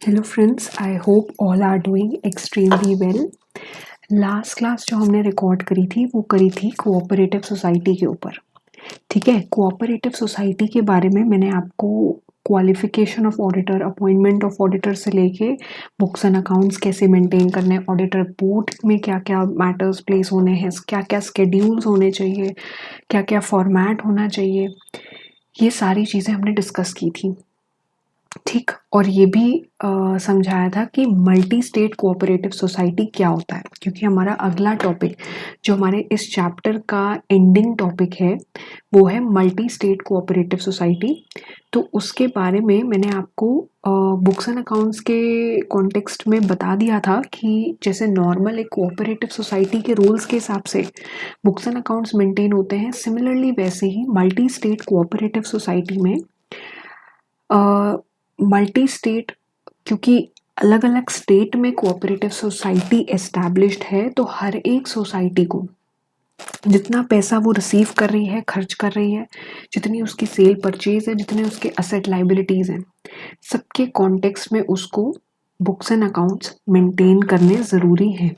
Hello friends, I hope all are doing extremely well. Last class जो हमने record करी थी वो करी थी कोऑपरेटिव सोसाइटी के ऊपर। ठीक है, कोऑपरेटिव सोसाइटी के बारे में मैंने आपको qualification of auditor, appointment of auditor से लेके बुक्स एंड अकाउंट्स कैसे मेंटेन करने, ऑडिटर बोर्ड में क्या क्या मैटर्स प्लेस होने हैं, क्या क्या स्केड्यूल्स होने चाहिए, क्या क्या फॉर्मेट होना चाहिए, ये सारी चीज़ें हमने डिस्कस की थी। ठीक, और ये भी समझाया था कि मल्टी स्टेट कोऑपरेटिव सोसाइटी क्या होता है, क्योंकि हमारा अगला टॉपिक जो हमारे इस चैप्टर का एंडिंग टॉपिक है वो है मल्टी स्टेट कोऑपरेटिव सोसाइटी। तो उसके बारे में मैंने आपको बुक्स एंड अकाउंट्स के कॉन्टेक्स्ट में बता दिया था कि जैसे नॉर्मल एक कोऑपरेटिव सोसाइटी के रूल्स के हिसाब से बुक्स एंड अकाउंट्स मेंटेन होते हैं, सिमिलरली वैसे ही मल्टी स्टेट कोऑपरेटिव सोसाइटी में मल्टी स्टेट, क्योंकि अलग अलग स्टेट में कोऑपरेटिव सोसाइटी एस्टैब्लिश्ड है, तो हर एक सोसाइटी को जितना पैसा वो रिसीव कर रही है, खर्च कर रही है, जितनी उसकी सेल परचेज है, जितने उसके असेट लाइबिलिटीज हैं, सबके कॉन्टेक्स्ट में उसको बुक्स एंड अकाउंट्स मेंटेन करने ज़रूरी हैं।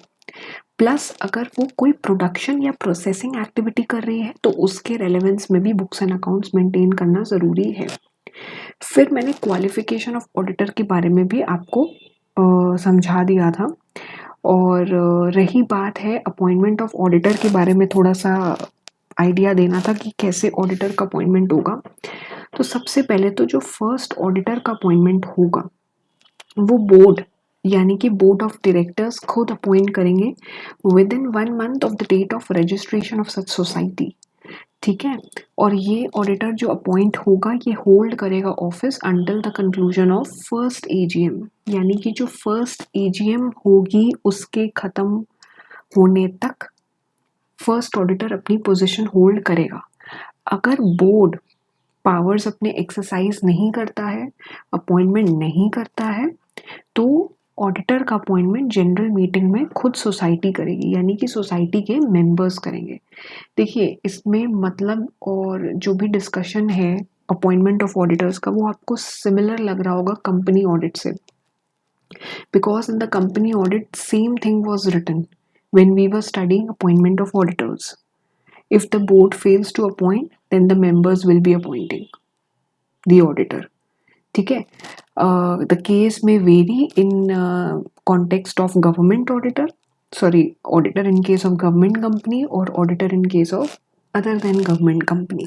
प्लस अगर वो कोई प्रोडक्शन या प्रोसेसिंग एक्टिविटी कर रही है तो उसके रेलेवेंस में भी बुक्स एंड अकाउंट्स मेंटेन करना ज़रूरी है। फिर मैंने क्वालिफिकेशन ऑफ ऑडिटर के बारे में भी आपको समझा दिया था। और रही बात है अपॉइंटमेंट ऑफ ऑडिटर के बारे में, थोड़ा सा आइडिया देना था कि कैसे ऑडिटर का अपॉइंटमेंट होगा। तो सबसे पहले तो जो फर्स्ट ऑडिटर का अपॉइंटमेंट होगा वो बोर्ड यानी कि बोर्ड ऑफ डायरेक्टर्स खुद अपॉइंट करेंगे within 1 month of the date of registration of such society. ठीक है, और ये ऑडिटर जो अपॉइंट होगा ये होल्ड करेगा office until the conclusion of first AGM, यानी कि जो फर्स्ट एजीएम होगी उसके खत्म होने तक फर्स्ट ऑडिटर अपनी पोजीशन होल्ड करेगा। अगर बोर्ड पावर्स अपने एक्सरसाइज नहीं करता है, अपॉइंटमेंट नहीं करता है, तो ऑडिटर का अपॉइंटमेंट जनरल मीटिंग में खुद सोसाइटी करेगी, यानी कि सोसाइटी के मेंबर्स करेंगे। देखिए, इसमें मतलब और जो भी डिस्कशन है अपॉइंटमेंट ऑफ ऑडिटर्स का वो आपको सिमिलर लग रहा होगा कंपनी ऑडिट से, because in the company audit same thing was written when we were studying appointment of auditors. If the board fails to appoint then the members will be appointing the auditor. ठीक है, the case में very in context of government auditor, sorry auditor in case of government company और auditor in case of other than government company.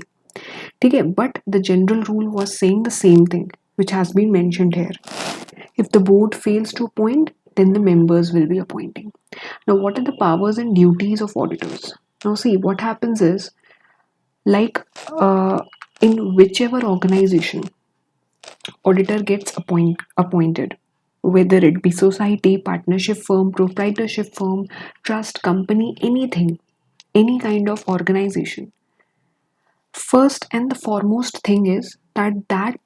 ठीक है, but the general rule was saying the same thing which has been mentioned here. If the board fails to appoint, then the members will be appointing. Now, what are the powers and duties of auditors? Now, see, what happens is, like in whichever organization auditor gets appointed, whether it be society, partnership firm, proprietorship firm, trust company, anything, any kind of organization, first and the foremost thing is that that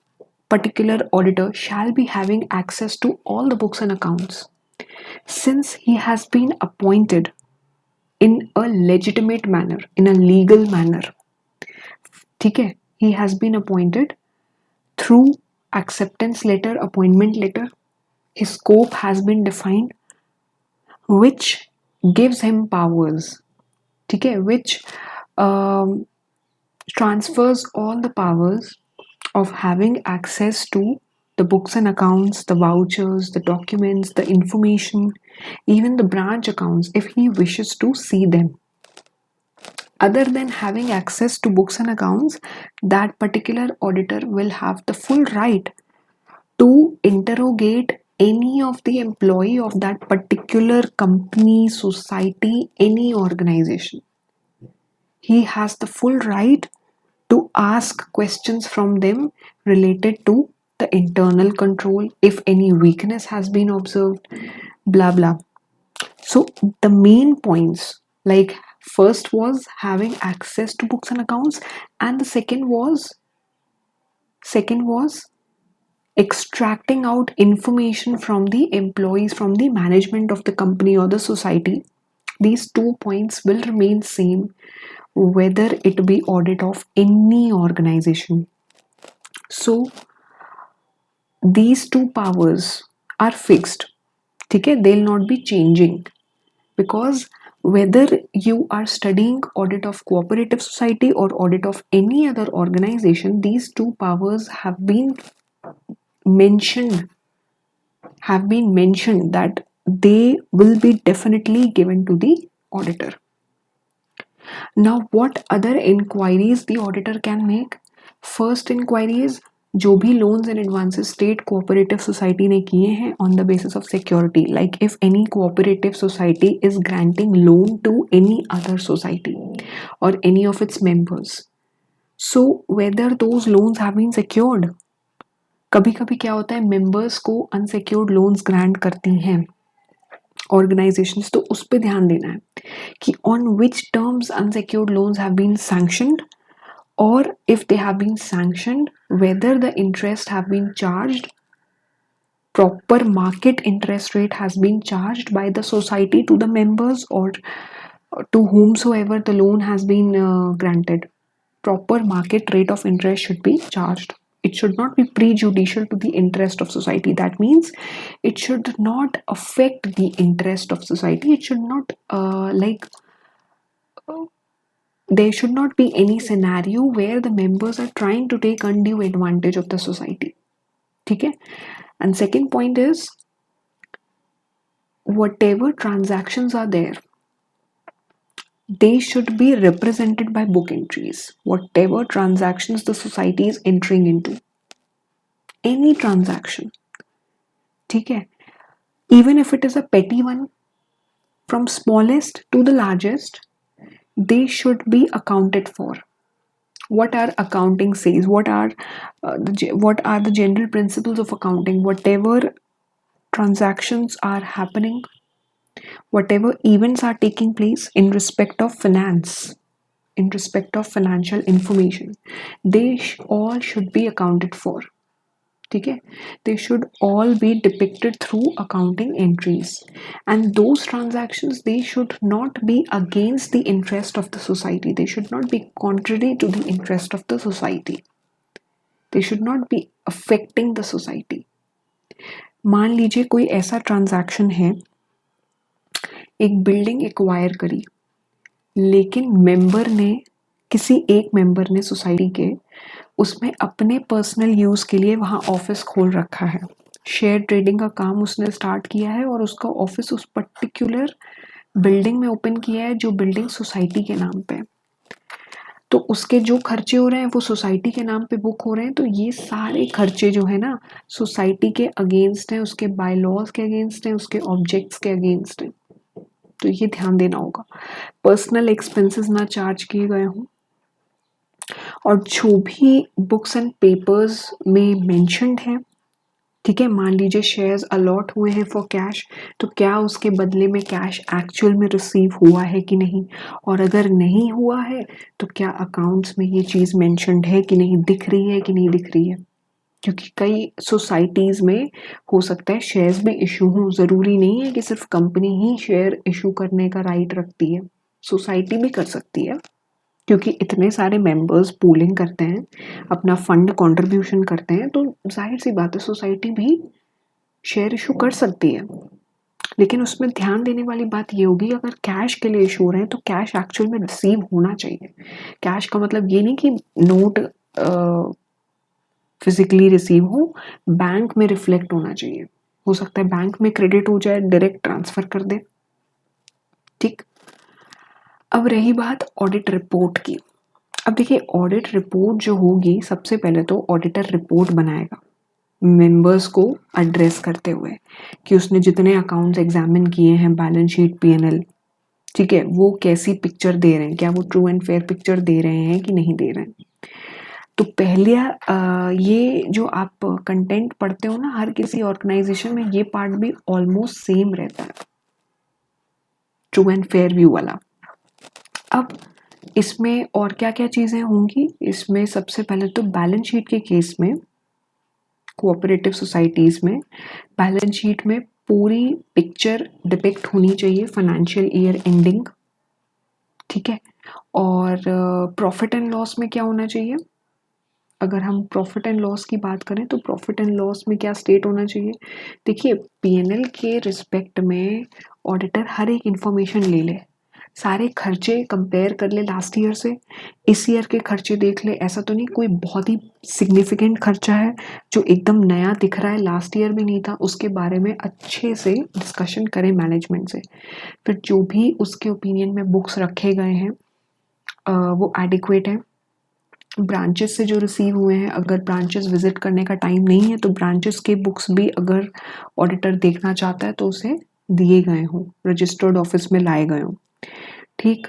particular auditor shall be having access to all the books and accounts, since he has been appointed in a legitimate manner, in a legal manner. ठीक है, he has been appointed through acceptance letter, appointment letter. His scope has been defined, which gives him powers. ठीक है, which transfers all the powers of having access to the books and accounts, the vouchers, the documents, the information, even the branch accounts if he wishes to see them. Other than having access to books and accounts, that particular auditor will have the full right to interrogate any of the employee of that particular company, society, any organization. He has the full right to ask questions from them related to the internal control, if any weakness has been observed, blah blah. So the main points, like first was having access to books and accounts, and the second was extracting out information from the employees, from the management of the company or the society. These 2 points will remain same whether it be audit of any organization. So these two powers are fixed, ठीक है, they will not be changing, because whether you are studying audit of cooperative society or audit of any other organization, these two powers mentioned have been mentioned that they will be definitely given to the auditor. Now what other inquiries the auditor can make? First inquiry is जो भी loans and advances state cooperative society ने किए हैं on the basis of security, like if any cooperative society is granting loan to any other society or any of its members, so whether those loans have been secured. कभी कभी क्या होता है, members को unsecured loans grant करती हैं organizations, तो उस पर ध्यान देना है कि on which terms unsecured loans have been sanctioned, or if they have been sanctioned, whether the interest have been charged, proper market interest rate has been charged by the society to the members or to whomsoever the loan has been granted. Proper market rate of interest should be charged. It should not be prejudicial to the interest of society. That means it should not affect the interest of society. It should not there should not be any scenario where the members are trying to take undue advantage of the society. Okay? And second point is, whatever transactions are there, they should be represented by book entries. Whatever transactions the society is entering into, any transaction, okay? Even if it is a petty one, from smallest to the largest, they should be accounted for. What our accounting says, what are the general principles of accounting? Whatever transactions are happening, whatever events are taking place in respect of finance, in respect of financial information, they all should be accounted for. Okay? They should all be depicted through accounting entries, and those transactions, they should not be against the interest of the society. They should not be contrary to the interest of the society. They should not be affecting the society. मान लीजिए कोई ऐसा transaction है, एक building acquire करी, लेकिन member ने, किसी एक मेंबर ने सोसाइटी के, उसमें अपने पर्सनल यूज के लिए वहां ऑफिस खोल रखा है, शेयर ट्रेडिंग का काम उसने स्टार्ट किया है और उसका ऑफिस उस पर्टिकुलर बिल्डिंग में ओपन किया है जो बिल्डिंग सोसाइटी के नाम पे, तो उसके जो खर्चे हो रहे हैं वो सोसाइटी के नाम पे बुक हो रहे हैं। तो ये सारे खर्चे जो है ना, सोसाइटी के अगेंस्ट हैं, उसके बाय लॉज के अगेंस्ट हैं, उसके ऑब्जेक्ट्स के अगेंस्ट हैं, तो ये ध्यान देना होगा। पर्सनल एक्सपेंसेस ना चार्ज किए गए हों, और जो भी बुक्स एंड पेपर्स में मेंशन्ड है, ठीक है, मान लीजिए शेयर्स अलॉट हुए हैं फॉर कैश, तो क्या उसके बदले में कैश एक्चुअल में रिसीव हुआ है कि नहीं, और अगर नहीं हुआ है तो क्या अकाउंट्स में ये चीज़ मेंशन्ड है कि नहीं, दिख रही है कि नहीं दिख रही है। क्योंकि कई सोसाइटीज़ में हो सकता है शेयर्स भी इशू हों, ज़रूरी नहीं है कि सिर्फ कंपनी ही शेयर इशू करने का राइट रखती है, सोसाइटी भी कर सकती है, क्योंकि इतने सारे मेंबर्स पूलिंग करते हैं, अपना फंड कंट्रीब्यूशन करते हैं, तो जाहिर सी बात है सोसाइटी भी शेयर इशू कर सकती है। लेकिन उसमें ध्यान देने वाली बात ये होगी, अगर कैश के लिए इशू हो रहे हैं तो कैश एक्चुअल में रिसीव होना चाहिए। कैश का मतलब ये नहीं कि नोट फिजिकली रिसीव हो, बैंक में रिफ्लेक्ट होना चाहिए। हो सकता है बैंक में क्रेडिट हो जाए, डायरेक्ट ट्रांसफर कर दे। ठीक, अब रही बात ऑडिट रिपोर्ट की। अब देखिए, ऑडिट रिपोर्ट जो होगी, सबसे पहले तो ऑडिटर रिपोर्ट बनाएगा मेंबर्स को एड्रेस करते हुए कि उसने जितने अकाउंट्स एग्जामिन किए हैं, बैलेंस शीट, पीएनएल, ठीक है, वो कैसी पिक्चर दे रहे हैं, क्या वो ट्रू एंड फेयर पिक्चर दे रहे हैं कि नहीं दे रहे हैं। तो पहले ये जो आप कंटेंट पढ़ते हो ना, हर किसी ऑर्गेनाइजेशन में ये पार्ट भी ऑलमोस्ट सेम रहता है, ट्रू एंड फेयर व्यू वाला। अब इसमें और क्या क्या चीज़ें होंगी, इसमें सबसे पहले तो बैलेंस शीट के केस में, कोऑपरेटिव सोसाइटीज़ में बैलेंस शीट में पूरी पिक्चर डिपिक्ट होनी चाहिए, फाइनेंशियल ईयर एंडिंग, ठीक है। और प्रॉफिट एंड लॉस में क्या होना चाहिए, अगर हम प्रॉफिट एंड लॉस की बात करें तो प्रॉफिट एंड लॉस में क्या स्टेट होना चाहिए? देखिए, पीएनएल के रिस्पेक्ट में ऑडिटर हर एक इंफॉर्मेशन ले ले, सारे खर्चे कंपेयर कर ले लास्ट ईयर से, इस ईयर के खर्चे देख ले। ऐसा तो नहीं कोई बहुत ही सिग्निफिकेंट खर्चा है जो एकदम नया दिख रहा है, लास्ट ईयर भी नहीं था, उसके बारे में अच्छे से डिस्कशन करें मैनेजमेंट से। फिर जो भी उसके ओपिनियन में बुक्स रखे गए हैं वो एडिक्वेट है। ब्रांचेस से जो रिसीव हुए हैं, अगर ब्रांचेस विजिट करने का टाइम नहीं है तो ब्रांचेस के बुक्स भी अगर ऑडिटर देखना चाहता है तो उसे दिए गए हों, रजिस्टर्ड ऑफिस में लाए गए हों। ठीक,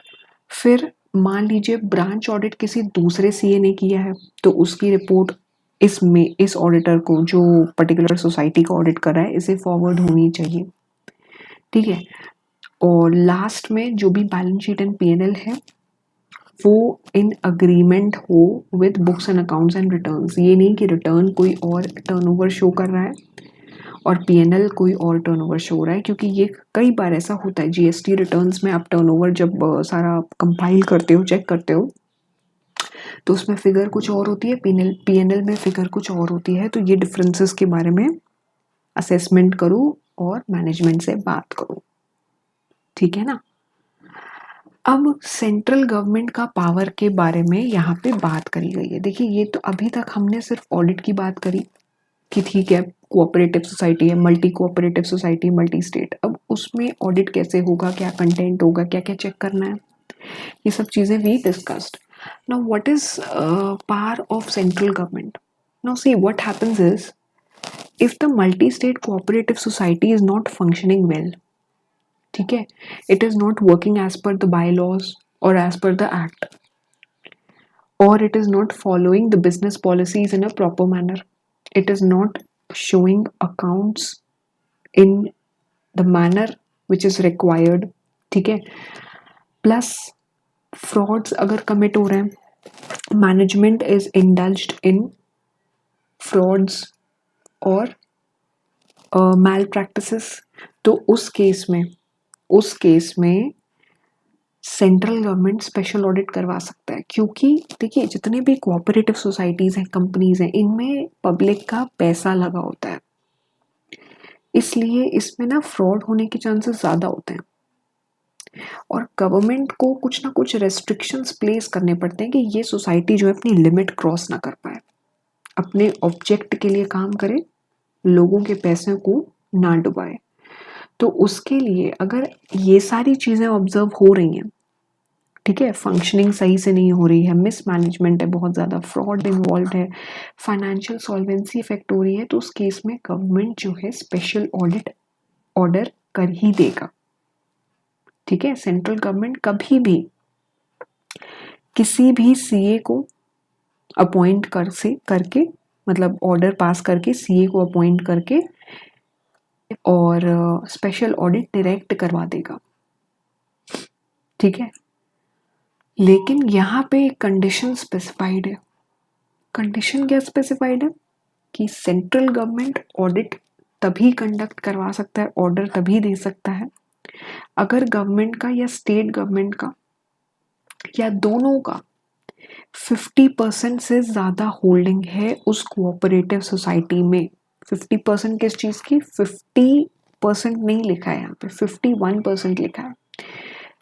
फिर मान लीजिए ब्रांच ऑडिट किसी दूसरे सीए ने किया है तो उसकी रिपोर्ट इस ऑडिटर को, जो पर्टिकुलर सोसाइटी का ऑडिट कर रहा है, इसे फॉरवर्ड होनी चाहिए। ठीक है, और लास्ट में जो भी बैलेंस शीट एंड पीएनएल है वो इन अग्रीमेंट हो with books and accounts and returns. ये नहीं कि रिटर्न कोई और टर्नओवर शो कर रहा है और पीएनएल कोई और टर्नओवर शो हो रहा है, क्योंकि ये कई बार ऐसा होता है जीएसटी रिटर्न्स में। आप टर्नओवर जब सारा कंपाइल करते हो, चेक करते हो, तो उसमें फिगर कुछ और होती है, पीएनएल में फिगर कुछ और होती है। तो ये डिफरेंसेस के बारे में असेसमेंट करो और मैनेजमेंट से बात करो। ठीक है ना। अब सेंट्रल गवर्नमेंट का पावर के बारे में यहाँ पे बात करी गई है। देखिए, ये तो अभी तक हमने सिर्फ ऑडिट की बात करी कि ठीक है, कोऑपरेटिव सोसाइटी है, multi cooperative society, multi state. अब उसमें ऑडिट कैसे होगा, क्या कंटेंट होगा, क्या क्या चेक करना है, ये सब चीजें we discussed. Now what is power of central government? Now see what happens is, if the multi state cooperative society is not functioning well, ठीक है, it is not working as per the bylaws और as per the act, or it is not following the business policies in a proper manner, it is not showing accounts in the manner which is required, ठीक है, plus frauds अगर commit हो रहे हैं, management is indulged in frauds और मैल practices, तो उस case में सेंट्रल गवर्नमेंट स्पेशल ऑडिट करवा सकता है। क्योंकि देखिए, जितने भी कोऑपरेटिव सोसाइटीज हैं, कंपनीज हैं, इनमें पब्लिक का पैसा लगा होता है, इसलिए इसमें ना फ्रॉड होने के चांसेस ज़्यादा होते हैं और गवर्नमेंट को कुछ ना कुछ रेस्ट्रिक्शंस प्लेस करने पड़ते हैं कि ये सोसाइटी जो है अपनी लिमिट क्रॉस ना कर पाए, अपने ऑब्जेक्ट के लिए काम करे, लोगों के पैसे को ना डुबाए। तो उसके लिए अगर ये सारी चीज़ें ऑब्जर्व हो रही हैं, ठीक है, फंक्शनिंग सही से नहीं हो रही है, मिसमैनेजमेंट है, बहुत ज़्यादा फ्रॉड इन्वॉल्व है, फाइनेंशियल सॉल्वेंसी इफेक्ट हो रही है, तो उस केस में गवर्नमेंट जो है स्पेशल ऑडिट ऑर्डर कर ही देगा। ठीक है, सेंट्रल गवर्नमेंट कभी भी किसी भी सीए को अपॉइंट करके, मतलब ऑर्डर पास करके सीए को अपॉइंट करके और स्पेशल ऑडिट डायरेक्ट करवा देगा। ठीक है, लेकिन यहाँ पे एक कंडीशन स्पेसिफाइड है। कंडीशन क्या स्पेसिफाइड है कि सेंट्रल गवर्नमेंट ऑडिट तभी कंडक्ट करवा सकता है, ऑर्डर तभी दे सकता है, अगर गवर्नमेंट का या स्टेट गवर्नमेंट का या दोनों का 50% से ज़्यादा होल्डिंग है उस कोऑपरेटिव सोसाइटी में। 50% किस चीज़ की? 50% नहीं लिखा है यहाँ पे, 51% लिखा है।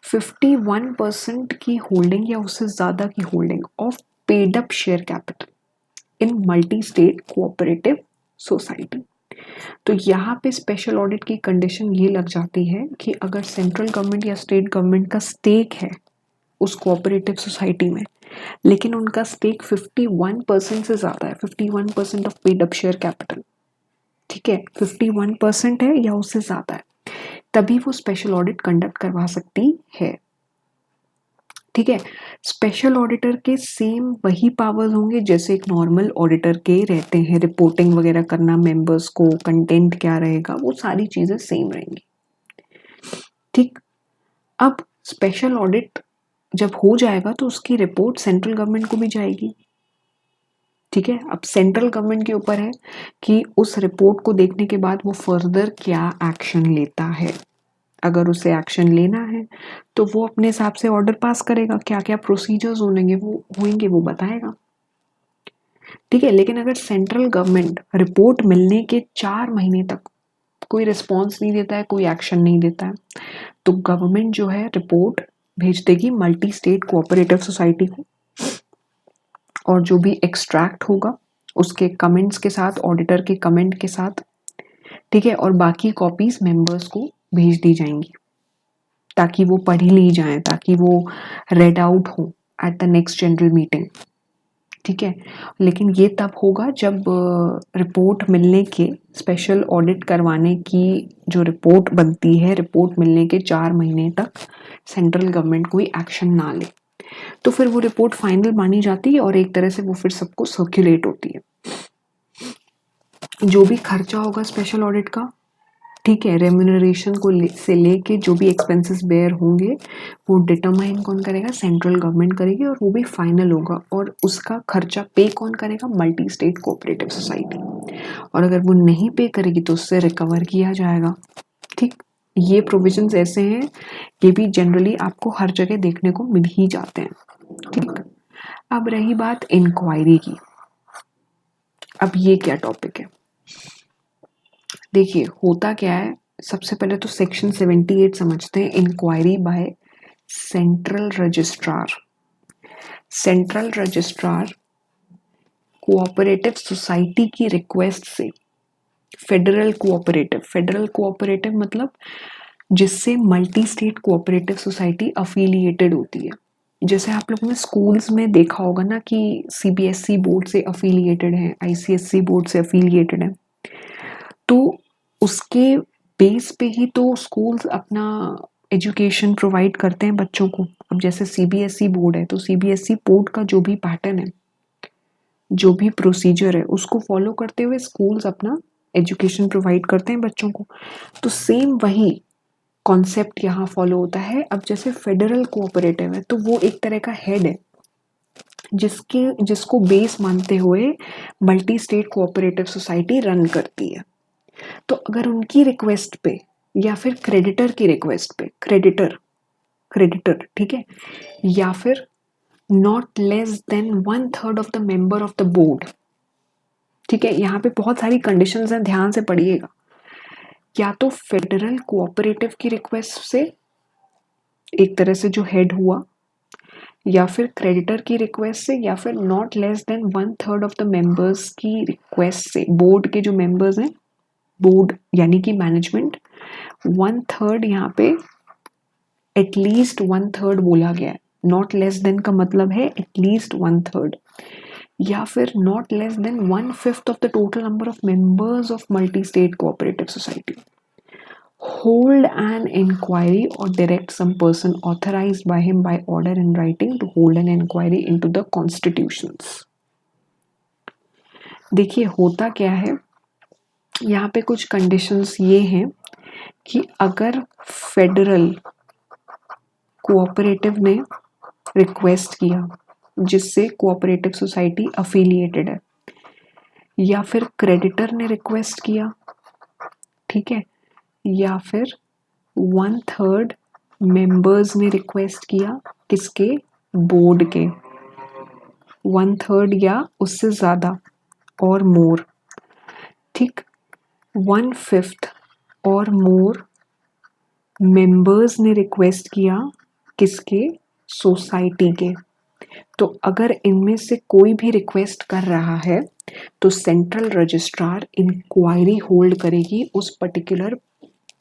51% की होल्डिंग या उससे ज़्यादा की holding of paid up share capital in multi state cooperative society. तो यहाँ पे स्पेशल ऑडिट की कंडीशन ये लग जाती है कि अगर सेंट्रल गवर्नमेंट या स्टेट गवर्नमेंट का स्टेक है उस कोऑपरेटिव सोसाइटी में, लेकिन उनका स्टेक 51% से ज़्यादा है, 51% of paid up share capital, ठीक है, 51% है या उससे ज़्यादा है, तभी वो स्पेशल ऑडिट कंडक्ट करवा सकती है। ठीक है, स्पेशल ऑडिटर के सेम वही पावर्स होंगे जैसे एक नॉर्मल ऑडिटर के रहते हैं, रिपोर्टिंग वगैरह करना मेंबर्स को, कंटेंट क्या रहेगा, वो सारी चीज़ें सेम रहेंगी। ठीक, अब स्पेशल ऑडिट जब हो जाएगा तो उसकी रिपोर्ट सेंट्रल गवर्नमेंट को भी जाएगी। ठीक है, अब सेंट्रल गवर्नमेंट के ऊपर है कि उस रिपोर्ट को देखने के बाद वो फर्दर क्या एक्शन लेता है। अगर उसे एक्शन लेना है तो वो अपने हिसाब से ऑर्डर पास करेगा, क्या क्या प्रोसीजर्स होंगे वो बताएगा। ठीक है, लेकिन अगर सेंट्रल गवर्नमेंट रिपोर्ट मिलने के 4 महीने तक कोई रिस्पॉन्स नहीं देता है, कोई एक्शन नहीं देता है, तो गवर्नमेंट जो है रिपोर्ट भेज देगी मल्टी स्टेट कोऑपरेटिव सोसाइटी को, और जो भी एक्सट्रैक्ट होगा उसके कमेंट्स के साथ, ऑडिटर के कमेंट के साथ, ठीक है, और बाकी कॉपीज मेंबर्स को भेज दी जाएंगी ताकि वो पढ़ी ली जाए, ताकि वो रेड आउट हो at the next general meeting. ठीक है, लेकिन ये तब होगा जब रिपोर्ट मिलने के, स्पेशल ऑडिट करवाने की जो रिपोर्ट बनती है, रिपोर्ट मिलने के 4 महीने तक सेंट्रल गवर्नमेंट कोई एक्शन ना ले, तो फिर वो रिपोर्ट फाइनल मानी जाती है और एक तरह से वो फिर सबको सर्कुलेट होती है। जो भी खर्चा होगा स्पेशल ऑडिट का, ठीक है, रेम्यूनरेशन को से लेके जो भी एक्सपेंसेस बेयर होंगे वो डिटरमाइन कौन करेगा, सेंट्रल गवर्नमेंट करेगी, और वो भी फाइनल होगा, और उसका खर्चा पे कौन करेगा, मल्टी स्टेट कोऑपरेटिव सोसाइटी, और अगर वो नहीं पे करेगी तो उससे रिकवर किया जाएगा। ठीक, ये प्रोविजंस ऐसे हैं, ये भी जनरली आपको हर जगह देखने को मिल ही जाते हैं। ठीक, अब रही बात इंक्वायरी की। अब ये क्या टॉपिक है, देखिए होता क्या है, सबसे पहले तो सेक्शन 78 समझते हैं, inquiry by central registrar. Central registrar cooperative society की रिक्वेस्ट से फेडरल कोऑपरेटिव मतलब जिससे multi state cooperative society affiliated होती है। जैसे आप लोगों ने स्कूल्स में देखा होगा ना कि सीबीएसई बोर्ड से अफिलिएटेड है, आईसीएसई बोर्ड से अफिलिएटेड है, तो उसके बेस पे ही तो स्कूल्स अपना एजुकेशन प्रोवाइड करते हैं बच्चों को। अब जैसे सीबीएसई बोर्ड है तो सीबीएसई बोर्ड का जो भी पैटर्न है, जो भी प्रोसीजर है, उसको फॉलो करते हुए स्कूल्स अपना एजुकेशन प्रोवाइड करते हैं बच्चों को। तो सेम वही कॉन्सेप्ट यहाँ फॉलो होता है। अब जैसे फेडरल कोऑपरेटिव है तो वो एक तरह का हेड है जिसको बेस मानते हुए multi state cooperative society run करती है। तो अगर उनकी रिक्वेस्ट पे या फिर क्रेडिटर की रिक्वेस्ट पे, क्रेडिटर ठीक है, या फिर not less than 1/3 of the member of the board, ठीक है, यहाँ पे बहुत सारी कंडीशंस हैं, ध्यान से पढ़िएगा। या तो फेडरल कोऑपरेटिव की रिक्वेस्ट से, एक तरह से जो हेड हुआ, या फिर क्रेडिटर की रिक्वेस्ट से, या फिर not less than 1/3 of the members की रिक्वेस्ट से। बोर्ड के जो मेंबर्स हैं, बोर्ड यानी कि मैनेजमेंट, 1/3 यहाँ पे एटलीस्ट 1/3 बोला गया है। नॉट लेस देन का मतलब है एटलीस्ट 1/3, या फिर not less than 1/5 of the total number of members of multi state cooperative society hold an inquiry or direct some person authorized by him by order in writing to hold an inquiry into the constitutions। देखिए होता क्या है, यहाँ पे कुछ conditions ये हैं कि अगर फेडरल कोऑपरेटिव ने रिक्वेस्ट किया जिससे कोऑपरेटिव सोसाइटी अफिलिएटेड है, या फिर क्रेडिटर ने रिक्वेस्ट किया, ठीक है, या फिर 1/3 मेंबर्स ने रिक्वेस्ट किया, किसके, बोर्ड के, 1/3 या उससे ज़्यादा और मोर, ठीक, 1/5 और मोर मेंबर्स ने रिक्वेस्ट किया, किसके, सोसाइटी के। तो अगर इनमें से कोई भी रिक्वेस्ट कर रहा है तो सेंट्रल रजिस्ट्रार इंक्वायरी होल्ड करेगी उस particular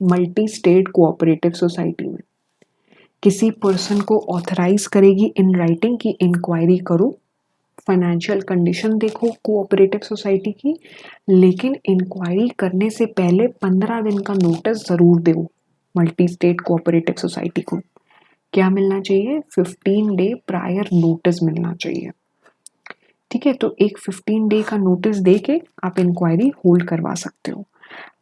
multi state cooperative society में, किसी पर्सन को ऑथराइज करेगी इन राइटिंग की इंक्वायरी करो, फाइनेंशियल कंडीशन देखो कोऑपरेटिव सोसाइटी की, लेकिन इंक्वायरी करने से पहले 15 दिन का नोटिस जरूर दो मल्टी स्टेट कोऑपरेटिव सोसाइटी को। क्या मिलना चाहिए, 15 डे प्रायर नोटिस मिलना चाहिए। ठीक है, तो एक 15 डे का नोटिस दे के आप इंक्वायरी होल्ड करवा सकते हो।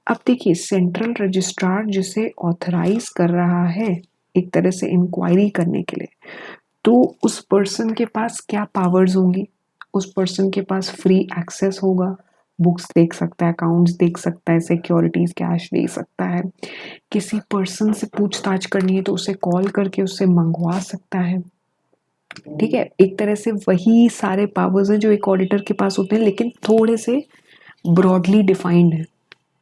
अब देखिए सेंट्रल रजिस्ट्रार जिसे ऑथराइज कर रहा है एक तरह से इंक्वायरी करने के लिए, तो उस पर्सन के पास क्या पावर्स होंगी, उस पर्सन के पास फ्री एक्सेस होगा, बुक्स देख सकता है, अकाउंट्स देख सकता है, सिक्योरिटीज कैश दे सकता है, किसी पर्सन से पूछताछ करनी है तो उसे कॉल करके उससे मंगवा सकता है, ठीक है, एक तरह से वही सारे पावर्स हैं जो एक ऑडिटर के पास होते हैं, लेकिन थोड़े से ब्रॉडली डिफाइंड है,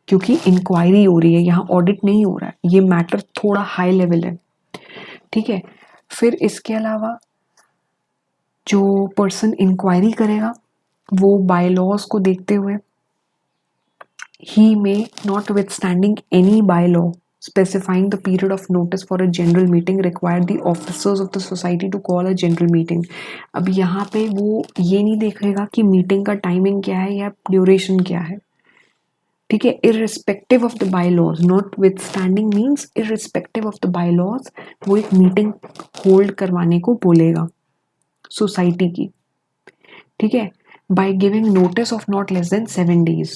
क्योंकि इंक्वायरी हो रही है, यहाँ ऑडिट नहीं हो रहा है, ये मैटर थोड़ा हाई लेवल है। ठीक है, फिर इसके अलावा जो पर्सन इंक्वायरी करेगा वो बाय लॉज को देखते हुए he may, notwithstanding any bylaw specifying the period of notice for a general meeting, require the officers of the society to call a general meeting। अब यहाँ पे वो ये नहीं देखेगा कि मीटिंग का टाइमिंग क्या है या ड्यूरेशन क्या है। ठीक है, irrespective of the bylaws, notwithstanding means irrespective of the bylaws, वो एक मीटिंग होल्ड करवाने को बोलेगा सोसाइटी की। ठीक है, by giving notice of not less than 7 days,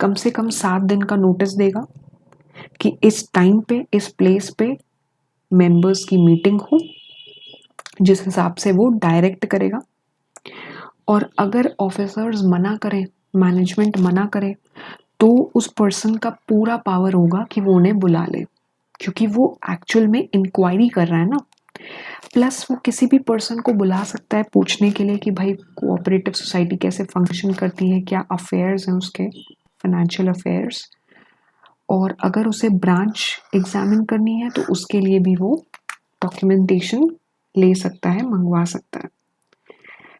कम से कम 7 दिन का नोटिस देगा कि इस टाइम पे इस प्लेस पे मेंबर्स की मीटिंग हो, जिस हिसाब से वो डायरेक्ट करेगा। और अगर ऑफिसर्स मना करें, मैनेजमेंट मना करे, तो उस पर्सन का पूरा पावर होगा कि वो उन्हें बुला ले, क्योंकि वो एक्चुअल में इंक्वायरी कर रहा है ना। प्लस वो किसी भी पर्सन को बुला सकता है पूछने के लिए कि भाई कोऑपरेटिव सोसाइटी कैसे फंक्शन करती है, क्या अफेयर्स हैं उसके, फाइनेंशियल अफेयर्स। और अगर उसे ब्रांच एग्जामिन करनी है तो उसके लिए भी वो डॉक्यूमेंटेशन ले सकता है, मंगवा सकता है।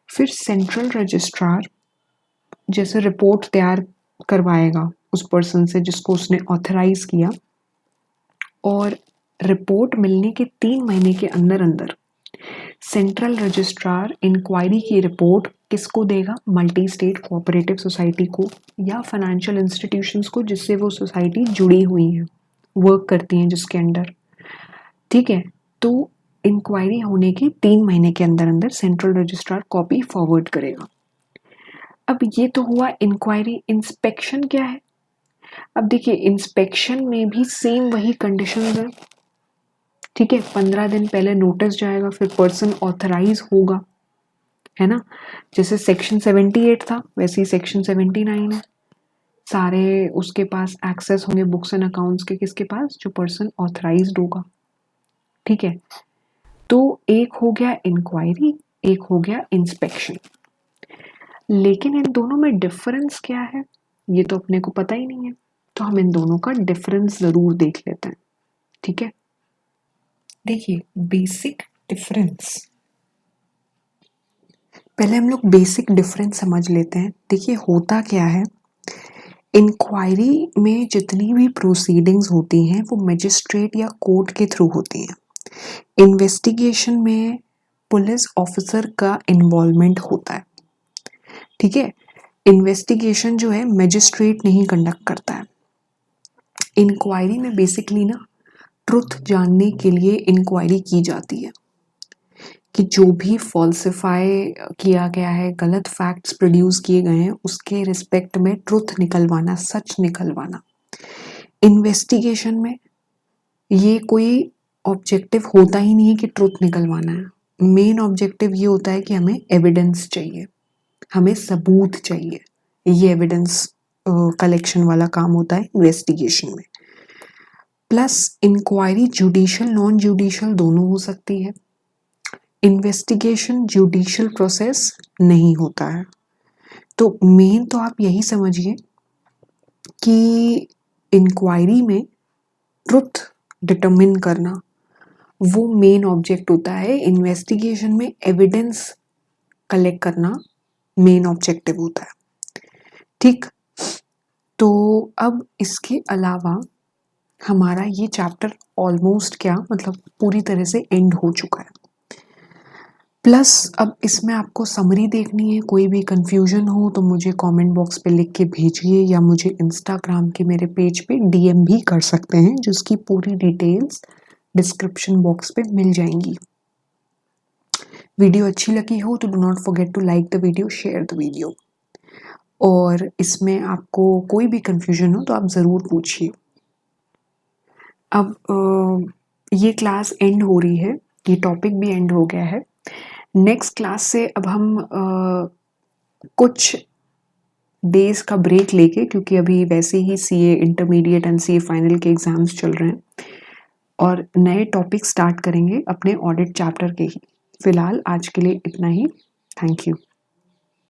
फिर सेंट्रल रजिस्ट्रार जैसे रिपोर्ट तैयार करवाएगा उस पर्सन से जिसको उसने ऑथराइज किया, और रिपोर्ट मिलने के 3 महीने के अंदर अंदर सेंट्रल रजिस्ट्रार इंक्वायरी की रिपोर्ट किसको देगा, मल्टी स्टेट कोऑपरेटिव सोसाइटी को या फाइनेंशियल इंस्टीट्यूशंस को जिससे वो सोसाइटी जुड़ी हुई है, वर्क करती हैं जिसके अंडर। ठीक है, तो इंक्वायरी होने के 3 महीने के अंदर अंदर सेंट्रल रजिस्ट्रार कॉपी फॉरवर्ड करेगा। अब ये तो हुआ इंक्वायरी। इंस्पेक्शन क्या है? अब देखिए इंस्पेक्शन में भी सेम वही कंडीशंस है। ठीक है, 15 दिन पहले नोटिस जाएगा, फिर पर्सन ऑथराइज होगा, है ना। जैसे सेक्शन 78 था वैसे ही सेक्शन 79 है। सारे उसके पास एक्सेस होंगे बुक्स एंड अकाउंट्स के, किसके पास, जो पर्सन ऑथराइज्ड होगा। ठीक है, तो एक हो गया इंक्वायरी, एक हो गया इंस्पेक्शन। लेकिन इन दोनों में डिफरेंस क्या है ये तो अपने को पता ही नहीं है, तो हम इन दोनों का डिफरेंस जरूर देख लेते हैं। ठीक है, देखिए बेसिक डिफरेंस, पहले हम लोग बेसिक डिफरेंस समझ लेते हैं। देखिए होता क्या है, इंक्वायरी में जितनी भी प्रोसीडिंग्स होती हैं वो मजिस्ट्रेट या कोर्ट के थ्रू होती हैं। इन्वेस्टिगेशन में पुलिस ऑफिसर का इन्वॉल्वमेंट होता है। ठीक है, इन्वेस्टिगेशन जो है मजिस्ट्रेट नहीं कंडक्ट करता है। इंक्वायरी में बेसिकली ना ट्रुथ जानने के लिए इंक्वायरी की जाती है कि जो भी फॉल्सिफाई किया गया है, गलत फैक्ट्स प्रोड्यूस किए गए हैं, उसके रिस्पेक्ट में ट्रुथ निकलवाना, सच निकलवाना। इन्वेस्टिगेशन में ये कोई ऑब्जेक्टिव होता ही नहीं है कि ट्रुथ निकलवाना है। मेन ऑब्जेक्टिव ये होता है कि हमें एविडेंस चाहिए, हमें सबूत चाहिए। ये एविडेंस कलेक्शन वाला काम होता है इन्वेस्टिगेशन में। Plus inquiry judicial non judicial दोनों हो सकती है। इन्वेस्टिगेशन जुडिशियल प्रोसेस नहीं होता है। तो मेन तो आप यही समझिए कि इंक्वायरी में ट्रुथ डिटरमिन करना वो मेन ऑब्जेक्ट होता है, इन्वेस्टिगेशन में एविडेंस कलेक्ट करना मेन ऑब्जेक्टिव होता है। ठीक, तो अब इसके अलावा हमारा ये चैप्टर ऑलमोस्ट क्या मतलब पूरी तरह से एंड हो चुका है। प्लस अब इसमें आपको समरी देखनी है, कोई भी कंफ्यूजन हो तो मुझे कमेंट बॉक्स पे लिख के भेजिए, या मुझे इंस्टाग्राम के मेरे पेज पे डीएम भी कर सकते हैं, जिसकी पूरी डिटेल्स डिस्क्रिप्शन बॉक्स पे मिल जाएंगी। वीडियो अच्छी लगी हो तो do not forget to like the video, share the video, और इसमें आपको कोई भी कंफ्यूजन हो तो आप ज़रूर पूछिए। अब ये क्लास एंड हो रही है, ये टॉपिक भी एंड हो गया है। नेक्स्ट क्लास से अब हम कुछ डेज का ब्रेक लेके, क्योंकि अभी वैसे ही CA intermediate and CA final के एग्जाम्स चल रहे हैं, और नए टॉपिक स्टार्ट करेंगे अपने ऑडिट चैप्टर के ही। फ़िलहाल आज के लिए इतना ही। Thank you.